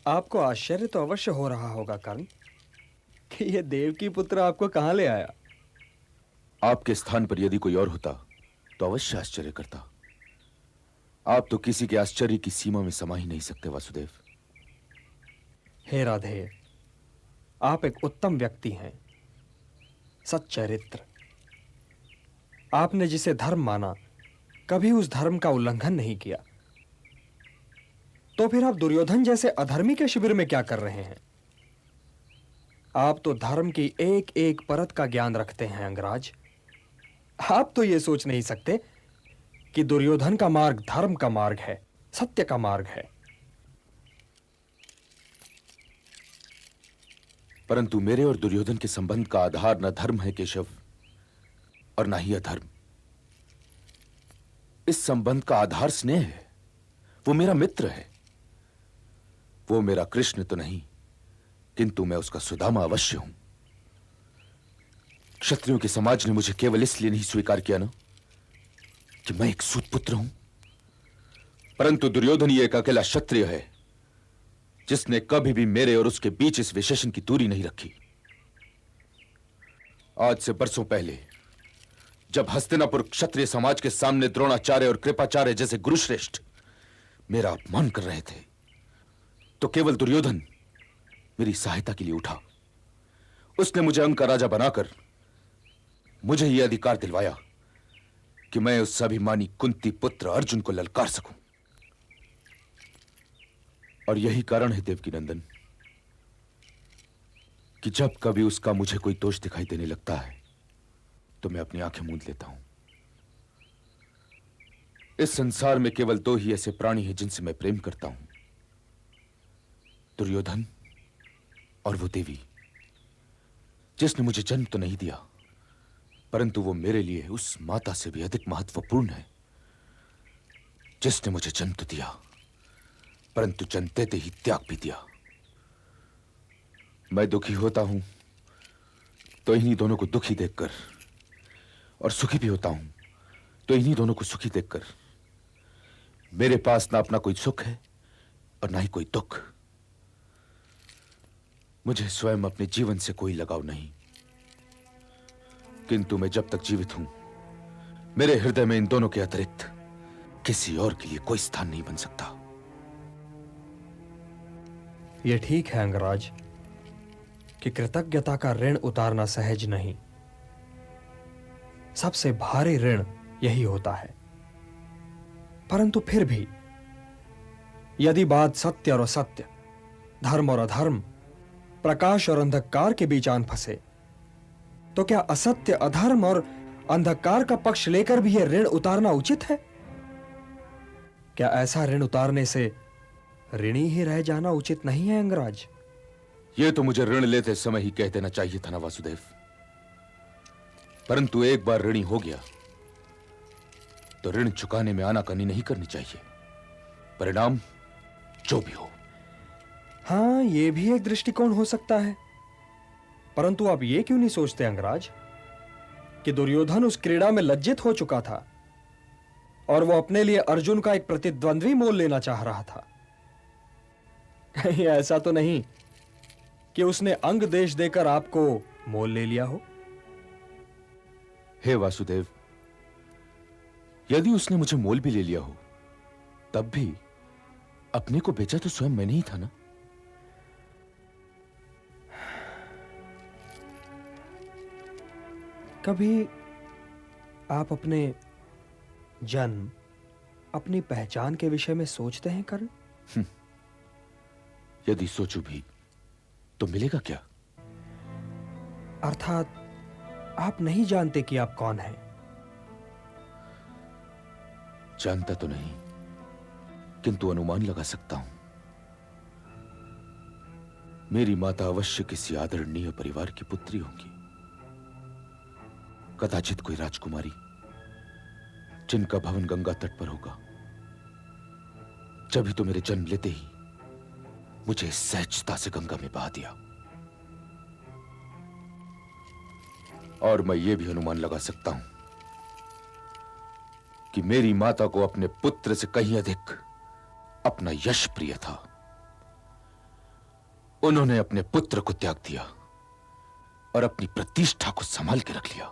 आपको आश्चर्य तो अवश्य हो रहा होगा कर्ण कि ये देवकी पुत्र आपको कहां ले आया। आपके स्थान पर यदि कोई और होता तो अवश्य आश्चर्य करता। आप तो किसी के आश्चर्य की सीमा में समा ही नहीं सकते वासुदेव। हे राधे, आप एक उत्तम व्यक्ति हैं, सच्चरित्र। आपने जिसे धर्म माना कभी उस धर्म का उल्लंघन नहीं किया, तो फिर आप दुर्योधन जैसे अधर्मी के शिविर में क्या कर रहे हैं? आप तो धर्म की एक एक परत का ज्ञान रखते हैं अंगराज। आप तो यह सोच नहीं सकते कि दुर्योधन का मार्ग धर्म का मार्ग है, सत्य का मार्ग है। परंतु मेरे और दुर्योधन के संबंध का आधार न धर्म है केशव, और ना ही अधर्म। इस संबंध का आधार स्नेह है। वो मेरा मित्र है। वो मेरा कृष्ण तो नहीं, किंतु मैं उसका सुदामा अवश्य हूं। क्षत्रियों के समाज ने मुझे केवल इसलिए नहीं स्वीकार किया ना कि मैं एक सूत पुत्र हूं, परंतु दुर्योधन ही एक अकेला क्षत्रिय है जिसने कभी भी मेरे और उसके बीच इस विशेषण की दूरी नहीं रखी। आज से बरसों पहले जब हस्तिनापुर क्षत्रिय समाज के सामने द्रोणाचार्य और कृपाचार्य जैसे गुरुश्रेष्ठ मेरा अपमान कर रहे थे, तो केवल दुर्योधन मेरी सहायता के लिए उठा। उसने मुझे अंक का राजा बनाकर मुझे यह अधिकार दिलवाया कि मैं उस अभिमानी कुंती पुत्र अर्जुन को ललकार सकूं। और यही कारण है देवकी नंदन कि जब कभी उसका मुझे कोई दोष दिखाई देने लगता है तो मैं अपनी आंखें मूंद लेता हूं। इस संसार में केवल दो ही ऐसे प्राणी हैं जिनसे मैं प्रेम करता हूं, दुर्योधन और वो देवी जिसने मुझे जन्म तो नहीं दिया, परंतु वो मेरे लिए उस माता से भी अधिक महत्वपूर्ण है जिसने मुझे जन्म तो दिया, परंतु जन्म देते ही त्याग भी दिया। मैं दुखी होता हूं तो इन्हीं दोनों को दुखी देखकर, और सुखी भी होता हूं तो इन्हीं दोनों को सुखी देखकर। मेरे पास ना अपना कोई सुख है और ना ही कोई दुख। मुझे स्वयं अपने जीवन से कोई लगाव नहीं, किंतु मैं जब तक जीवित हूं मेरे हृदय में इन दोनों के अतिरिक्त किसी और के लिए कोई स्थान नहीं बन सकता। यह ठीक है अंगराज कि कृतज्ञता का ऋण उतारना सहज नहीं। सबसे भारी ऋण यही होता है। परंतु फिर भी यदि बात सत्य और असत्य, धर्म और अधर्म, प्रकाश और अंधकार के बीच आन फंसे, तो क्या असत्य, अधर्म और अंधकार का पक्ष लेकर भी यह ऋण उतारना उचित है? क्या ऐसा ऋण उतारने से ऋणी ही रह जाना उचित नहीं है अंगराज? यह तो मुझे ऋण लेते समय ही कह देना चाहिए था ना वासुदेव, परंतु एक बार ऋणी हो गया तो ऋण चुकाने में आनाकानी नहीं करनी चाहिए, परिणाम जो भी हो। हां, यह भी एक दृष्टिकोण हो सकता है। परंतु आप यह क्यों नहीं सोचते अंगराज कि दुर्योधन उस क्रीड़ा में लज्जित हो चुका था और वो अपने लिए अर्जुन का एक प्रतिद्वंद्वी मोल लेना चाह रहा था? कहीं ऐसा तो नहीं कि उसने अंग देश देकर आपको मोल ले लिया हो? हे वासुदेव, यदि उसने मुझे मोल भी ले लिया हो, तब भी अपने को बेचा तो स्वयं मैंने ही था ना। कभी आप अपने जन्म, अपनी पहचान के विषय में सोचते हैं कर्ण? यदि सोचूं भी तो मिलेगा क्या? अर्थात आप नहीं जानते कि आप कौन हैं? जानता तो नहीं, किंतु अनुमान लगा सकता हूं। मेरी माता अवश्य किसी आदरणीय परिवार की पुत्री होंगी, कदाचित कोई राजकुमारी जिनका भवन गंगा तट पर होगा। जब ही तो मेरे जन्म लेते ही मुझे सहजता से गंगा में बहा दिया। और मैं यह भी अनुमान लगा सकता हूं कि मेरी माता को अपने पुत्र से कहीं अधिक अपना यश प्रिय था। उन्होंने अपने पुत्र को त्याग दिया और अपनी प्रतिष्ठा को संभाल के रख लिया।